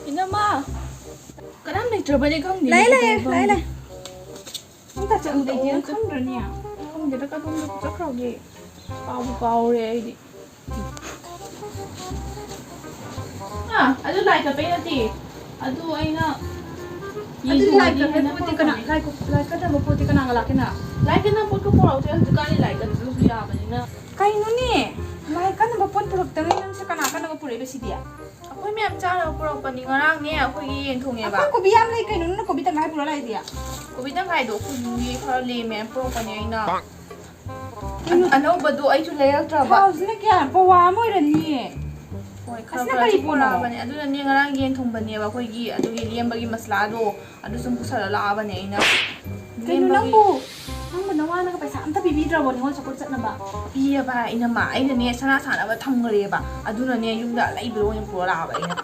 Inama. Kadang nagtrabay kang di. Lay. Ang tatang Ang day kang niya. Kung di ka dun sa kragi. Pau re di. Ado like ka pa yati. Ado ay na. Ado like ka puti ka na. Like ka na puti ka na ngalaki na. Like na pud ko puraw te ado ka ni like ka dun sa yaman ni na. Kay no ni. Like ka na mapon purok tangay nang sa kanaka na mapuri ba si dia. Ako'y may amtsara puraw pa ni ngarang ni ako'y yen thong Ako ko biyam lay kay no na ko bitang hay pura lay dia. Kubitang kay do kuyi khara le me puraw pa ni na. Ano ba do ay tu layal traba. House na kya pawa mo ran ni. Hoy khara pura ba ni adu na ni ngarang yen thong ba ni ba ako'y gi adu gi liyambagi masla do adu sum kusala la ba ni na. Kay no nang bu. Ang manawa na ka paisa amta bibidra bo ni hol sakot sat na ba. Piya ba ina ma ay na ni sana sana ba thamgare ba adu na ni yung da lai bro yung pura la ba ina.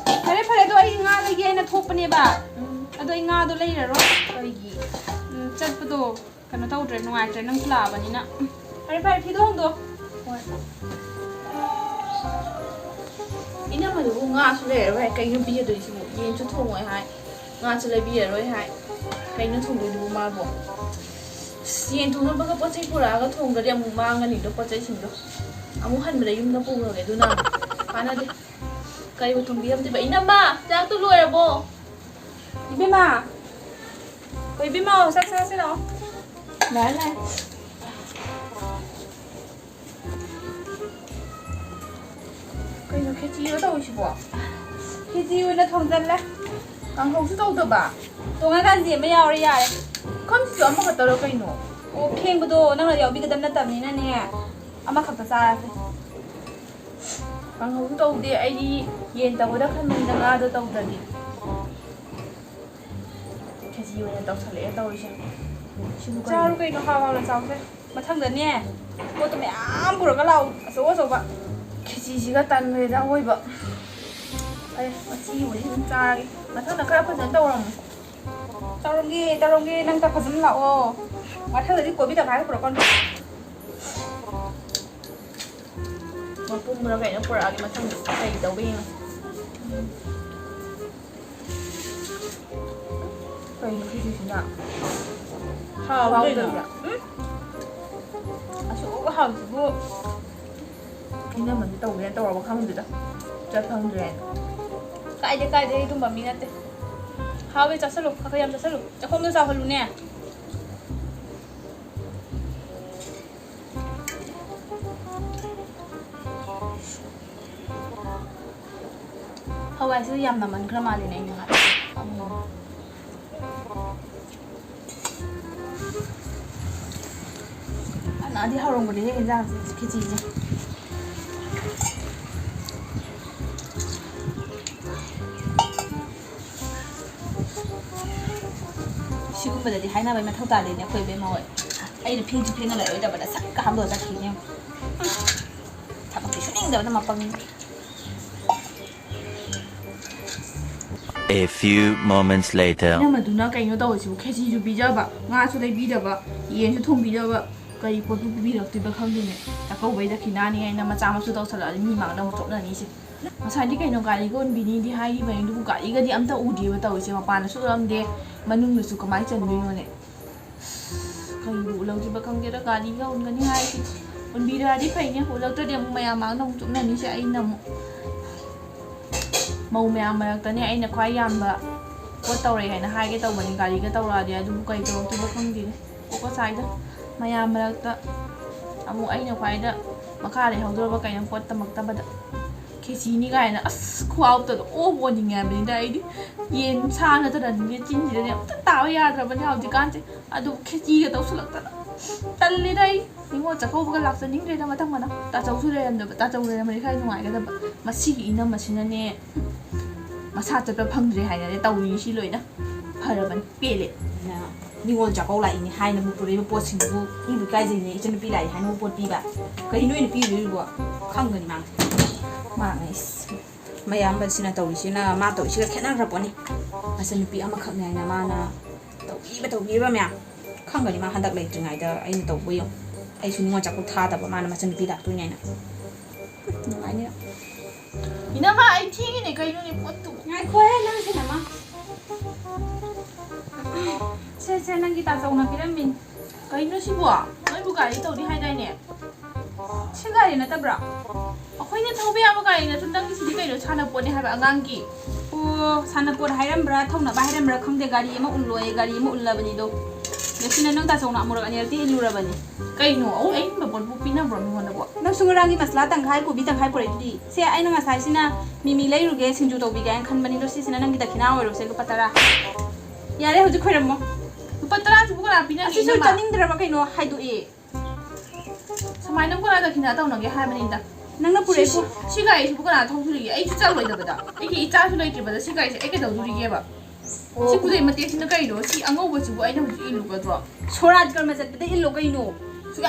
Pare do ay nga lagi ay nathok pa ni ba. Ado ay nga do lay ro. Kay gi. Chat pa do kano tawdre nuai tre nang pla ba ni na. Pare phidong do. Ina ma du nga su le ro kay yung piya do si mo yen chu thong ai hai. Nga su le piya ro hai. Kay no thong du ma bo. Yen thong no ba ka pochai pura ga thong ga ya mu ma nga ni do pochai sin do. Amu han ba yung na pu ga du na. Kana de. Kay thong biyam de ba ina ma ja tu loi ra bo. Ibima. Ko ibima sak sino. Lại. Cái nó cái chi ở đâu chứ bộ? Khi gì nó thông dân là Càng không chứ đâu được bà. tôi ngay gan gì mới giàu đấy à? Không chỉ cho mà cái tao đâu cái nó. Ok, bữa đó năng là giàu bị cái đâm nó tầm như nè. Ama khập ta ra. Càng không đâu đi ai đi yên tao đã khăn mình đang ở đâu đâu đi. Cái gì vậy tao sẽ lấy tao chứ. Cha lúc ấy nó hao là sao thế? Mà thằng đấy nè. Cô tụi mẹ ám bữa cái lâu số vậy. Cái gì cái tan người ra ngồi bợ. Ai mà chi vậy chúng ta mà thằng nào cái phần dẫn đâu rồi. Tao rong ghi năng tao phải dám lậu. Mà thằng đấy đi của biết tập hái của con. Mà pum ra vậy nó của cái mà thằng thầy đầu bên. Cái gì chúng ta. Hao được à? Số có hao gì vô? Ini mình tàu cái tàu không được đó. Chắc không được. Cái đấy tụi mình nè. Hao bây giờ sao lúc các em sao lúc? Chắc không được sao hơn luôn nè. Hawai sih yam naman kramali na inyo nga. Ano di harong bali yung lang kiti. Sigo ba di hay na ba mathaw ta din ako'y ba mawai. Ay na ping na lai da ba da sak ka hamdo sa kini. Tapos shooting daw na mapang A few moments later. Ina maduna kai no daw sibu khesi ju bija ba nga su dai bija ba yen su thong bija ba kai po tu bi rak ti ba khang ne ta ko bai da khina ni ai na ma cha ma su daw sala ni ma da mo chop na ni si masai di kai no gali gon bi ni di hai bai du gali ga di am ta u di ba taw si ma pa na su ram de manung su ko mai chan bi no ne kai bu lau ji ba khang ge da gali ga un ga ni hai si un bi da di pai ne ko lau ta de ma ya ma na mo chop na ni si ai na mo màu mè mà tao này anh là khoai yam và có tàu này là hai cái tàu mình gà đi cái tàu là để dùng cây tàu tôi không gì có sai đó mà yam mà tao amu anh là khoai đó mà khai để học rồi và cái nó tao mặc tao bắt cái gì ní cái là khoa tao ô buồn gì nghe bên đây đi yên xa là tao là những cái chín gì đấy tao tao ya rồi bên nhau thì can chứ à đủ cái gì cái tao sụt tao lên đây nhưng mà chắc không có lạc dân những cái đó mà thằng mà nó tao cháu xuống đây rồi tao cháu đây mà đi khai ngoài cái đó mà xí ý nó mà xin anh nè mà sao cho tao phăng rồi hay là tàu gì xí lười đó hơi là vẫn bể lệ nhưng mà chắc câu lại này hai năm một buổi sinh vụ nhưng vì cái gì này cho nó bị lại hai năm một buổi ba cái nuôi nó bị rồi quá không cần mà này mà em bây giờ tàu gì na mà tàu chỉ cái khả năng rapor này mà xin bị ama khắc này na mà na tàu gì ba mẹ không cần mà hắn đặt lại từ ngày đó anh tàu bây giờ anh xuống ngoài chắc câu tha tập mà xin bị đặt tôi này nè nói nhá 이나마 아이 팅이네 그이노니 포트. ꯉꯥꯏꯈꯣꯍꯦ ꯅꯪꯁꯤꯅ ꯃꯥ ꯁꯦ ꯅꯪꯒꯤ ꯇꯥꯆꯧꯅ ꯄꯤꯔꯝꯃꯤꯅꯤ 그이노 시부. 너희부 가리 떠우리 하이다이네. ꯁꯤ ꯒꯥꯔꯤ ꯅꯠꯇꯕ꯭ꯔꯥ ꯑꯩꯈꯣꯏꯅ ꯊꯧꯕ ꯌꯥꯕ ꯒꯥꯔꯤꯅꯁꯨ ꯅꯪꯒꯤꯁꯤꯗꯤ ꯀꯩꯅꯣ ꯁꯥꯟꯅꯄꯣꯠꯅꯦ ꯍꯥꯏꯕ ꯑꯉꯥꯡꯒꯤ. ꯑꯣ ꯁꯥꯟꯅꯄꯣꯠ ꯍꯥꯏꯔꯝꯕ꯭ꯔꯥ ꯊꯧꯅꯕ ꯍꯥꯏꯔꯝꯕ꯭ꯔꯥ ꯈꯪꯗꯦ ꯒꯥꯔꯤ ꯑꯃ ꯎꯜꯂꯣꯏ ꯒꯥꯔꯤ ꯑꯃ ꯎꯜꯂꯕꯅꯤꯗꯣ ꯉꯁꯤꯅ ꯅꯪ ꯇꯥꯆꯧꯅ ꯑꯃꯨꯔꯛ ꯑꯅꯤꯔꯛꯇꯤ ꯏꯜꯂꯨꯔꯕꯅꯤ ꯀꯩꯅꯣ ꯑꯩꯅ ꯄꯣꯠꯄꯨ ꯄꯤꯅꯕ꯭ꯔꯣ ꯃꯤꯉꯣꯟꯗꯕꯣ? ꯅꯪꯁꯨ ꯉꯔꯥꯡꯒꯤ ꯃꯁꯂꯥ ꯇꯪꯈꯥꯏ ꯀꯣꯕꯤ ꯇꯪꯈꯥꯏ ꯄꯨꯔꯛꯏꯗꯨꯗꯤ ꯁꯦ ꯑꯩꯅ ꯉꯁꯥꯏꯁꯤꯅ ꯃꯤꯃꯤ ꯂꯩꯔꯨꯒꯦ ꯁꯤꯡꯖꯨ ꯇꯧꯕꯤꯒꯦ ꯍꯥꯏꯅ ꯈꯟꯕꯅꯤꯗꯣ ꯁꯤꯁꯤꯅ ꯅꯪꯒꯤ ꯗꯈꯤꯅꯥ ꯑꯣꯏꯔꯣꯁꯦ ꯂꯨꯄꯥ 10 ꯌꯥꯔꯦ ꯍꯧꯖꯤꯛ ꯈꯣꯏꯔꯝꯃꯣ ꯂꯨꯄꯥ 10ꯁꯤꯕꯨ ꯀꯅꯥ ꯄꯤꯅꯒꯦ? ꯑꯁꯤꯁꯨ ꯆꯥꯅꯤꯡꯗ꯭ꯔꯕ ꯀꯩꯅꯣ ꯍꯥꯏꯗꯣꯛꯑꯦ ꯁꯨꯃꯥꯏꯅ ꯀꯅꯥ ꯗꯈꯤꯅꯥ ꯇꯧꯅꯒꯦ ꯍꯥꯏꯕꯅꯤꯗ. ꯅꯪꯅ ꯄꯨꯔꯛꯏ ꯁꯤ ꯒꯥꯔꯤꯁꯤꯕꯨ ꯀꯅꯥ ꯊꯧꯗꯣꯔꯤꯒꯦ? ꯑꯩꯁꯨ ꯆꯠꯂꯣꯏꯗꯕꯗ. ꯑꯩꯒꯤ ꯏꯆꯥꯁꯨ ꯂꯩꯇ꯭ꯔꯤꯕꯗ ꯁꯤ ꯒꯥꯔꯤꯁꯦ ꯑꯩ ꯀꯩꯗꯧꯗꯣꯔꯤꯒꯦꯕ? ꯁꯤ ꯈꯨꯗꯩ ꯃꯇꯦꯛꯁꯤꯅ ꯀꯩꯅꯣ? ꯁꯤ ꯑꯉꯧꯕꯁꯤꯕꯨ ꯑꯩꯅ ꯍꯧꯖꯤꯛ ꯏꯜꯂꯨꯒꯗ꯭ꯔꯣ? ꯁꯣꯔꯥꯠ ꯀꯔꯃ ꯆꯠꯄꯗ ꯏꯜꯂꯣ ꯀꯩꯅꯣ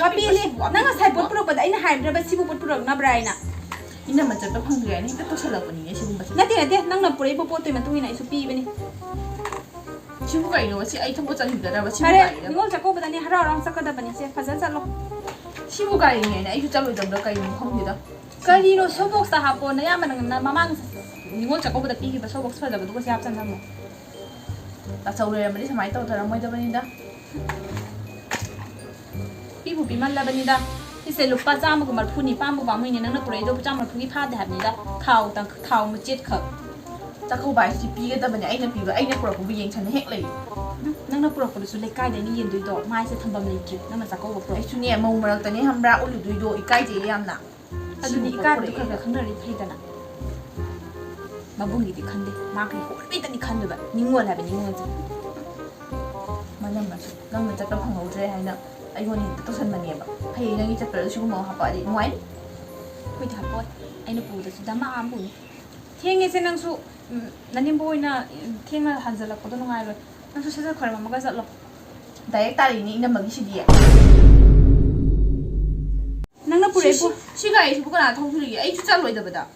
ꯍꯥꯄꯤꯂꯤ ꯅꯪ ꯉꯁꯥꯏ ꯄꯣꯠ ꯄꯨꯔꯛꯄꯗ ꯑꯩꯅ ꯍꯥꯏꯗ꯭ꯔꯕ ꯁꯤꯕꯨ ꯄꯣꯠ ꯄꯨꯔꯛꯅꯕ꯭ꯔꯥ ꯍꯥꯏꯅ 이놈의 ꯆꯠꯄ ꯐꯪꯗ꯭ꯔꯦ ꯍꯥꯏꯅ ꯍꯦꯛꯇ ꯇꯧꯁꯜꯂꯛꯄꯅꯤꯅꯦ ꯁꯤꯒꯨꯝꯕꯁꯦ. ꯅꯠꯇꯦ ꯅꯪꯅ ꯄꯨꯔꯛꯏꯕ ꯄꯣꯠꯇꯨꯒꯤ ꯃꯇꯨꯡ ꯏꯟꯅ ꯑꯩꯁꯨ ꯄꯤꯕꯅꯤ 시부 가이노 시 아이 ꯊꯕꯛ ꯆꯠꯈꯤꯒꯗꯕ 시부 ꯐꯔꯦ 가이노. ꯅꯤꯉꯣꯜ ꯆꯥꯛꯀꯧꯕꯗꯅꯤ ꯍꯔꯥꯎ ꯍꯔꯥꯎ ꯆꯠꯀꯗꯕꯅꯤ ꯁꯦ ꯐꯖꯅ ꯆꯠꯂꯣ 시부 가이네 아이도 ꯆꯠꯂꯣꯏꯗꯕꯗ ꯀꯩꯅꯣ ꯈꯪꯗꯦꯗ. ꯀꯔꯤꯅꯣ ꯁꯣꯕꯣꯛꯁꯇ ꯍꯥꯞꯄꯣ ꯅꯌꯥꯝꯕꯅ ꯃꯃꯥꯡ ꯅꯤꯉꯣꯜ ꯆꯥꯛꯀꯧꯕꯗ ꯄꯤꯈꯤꯕ ꯁꯣꯕꯣꯛꯁ ꯐꯖꯕꯗꯨꯒ ꯁꯤ ꯍꯥꯞꯆꯟꯂꯝꯃꯣ ꯇꯥꯆꯧ ꯂꯩꯔꯝꯃꯗꯤ ꯁꯨꯃꯥꯏꯅ ꯇꯧꯊꯔꯝꯃꯣꯏꯗꯕꯅꯤꯗ. ꯄꯤꯕꯨ ꯄꯤꯃꯜꯂꯕꯅꯤꯗ ꯁꯤꯁꯦ ꯂꯨꯄꯥ 140 ꯄꯥꯝꯕꯨ ꯄꯥꯝꯃꯨꯏꯅꯦ ꯅꯪꯅ ꯄꯨꯔꯛꯏꯗꯣ 140ꯒꯤ ꯐꯥꯗꯦ ꯍꯥꯏꯕꯅꯤꯗ ꯊꯥꯎ ꯃꯆꯦꯠꯈꯛ ꯆꯥꯛꯀꯧꯕ ꯍꯥꯏꯁꯤ ꯄꯤꯒꯗꯕꯅꯦ ꯑꯩꯅ ꯄꯤꯕ ꯑꯩꯅ ꯄꯨꯔꯛꯄꯕꯨ ꯌꯦꯡꯁꯟꯅ ꯍꯦꯛ ꯂꯩ. ꯅꯪꯅ ꯄꯨꯔꯛꯄꯗꯨꯁꯨ ꯂꯩꯀꯥꯏꯗꯩꯅ ꯌꯦꯟꯗꯣꯏꯗꯣ ꯃꯥꯏꯁꯦ ꯊꯝꯐꯝ ꯂꯩꯇ꯭ꯔꯤ ꯅꯪꯅ ꯆꯥꯛꯀꯧꯕ ꯄꯨꯔꯛ ꯑꯩꯁꯨꯅꯦ ꯃꯧ ꯃꯔꯛꯇꯅꯦ ꯍꯝꯕ꯭ꯔꯥ ꯎꯜꯂꯨꯗꯣꯏꯗꯣ ꯏꯀꯥꯏꯖꯩ ꯌꯥꯝꯅ. ꯑꯗꯨꯗꯤ ꯏꯀꯥꯏꯕꯗꯨ ꯈꯔ ꯈꯪꯅꯔꯤ ꯐꯩꯗꯅ ꯃꯕꯨꯡꯒꯤꯗꯤ ꯈꯟꯗꯦ ꯃꯥ ꯀꯔꯤ ꯍꯣꯜꯕꯤꯇꯅꯤ ꯈꯟꯗꯣꯏꯕ ꯅꯤꯉꯣꯜ ꯍꯥꯏꯕ ꯅꯤꯉꯣꯜꯁꯦ ꯃꯅꯝꯒꯁꯨ ꯅꯪꯅ ꯆꯠꯄ ꯐꯪꯍꯧꯗ꯭ꯔꯦ ꯍꯥꯏꯅ ꯑꯩꯉꯣꯟꯗ ꯍꯦꯛꯇ ꯇꯧꯁꯟꯕꯅꯦꯕ. ꯍꯌꯦꯡ ꯅꯪꯒꯤ ꯆꯠꯄꯗ ꯁꯤꯒꯨꯝꯕ ꯍꯥꯞꯄꯛꯑꯗꯤ ꯅꯨꯡꯉꯥꯏꯅꯤ. ꯑꯩꯈꯣꯏꯗꯤ ꯍꯥꯞꯄꯣꯏ ꯑꯩꯅ ꯄꯨꯕꯗꯁꯨ ꯗꯃꯥ ꯑꯃ ꯄꯨꯅꯤ ꯊꯦꯡꯉꯦꯁꯦ ꯅꯪꯁꯨ ꯅꯅꯦꯝꯕ ꯑꯣꯏꯅ ꯊꯦꯡꯅ ꯍꯟꯖꯜꯂꯛꯄꯗꯣ ꯅꯨꯡꯉꯥꯏꯔꯣꯏ ꯅꯪꯁꯨ ꯁꯠ ꯈꯣꯏꯔꯝꯃꯒ ꯆꯠꯂꯣ ꯗꯥꯏꯔꯦꯛ ꯇꯥꯔꯤꯅꯤ ꯏꯅꯝꯃꯒꯤꯁꯤꯗꯤ. ꯅꯪꯅ ꯄꯨꯔꯛꯏ 시 가이시부 그나 통수리게. 아이 진짜 로이다보다.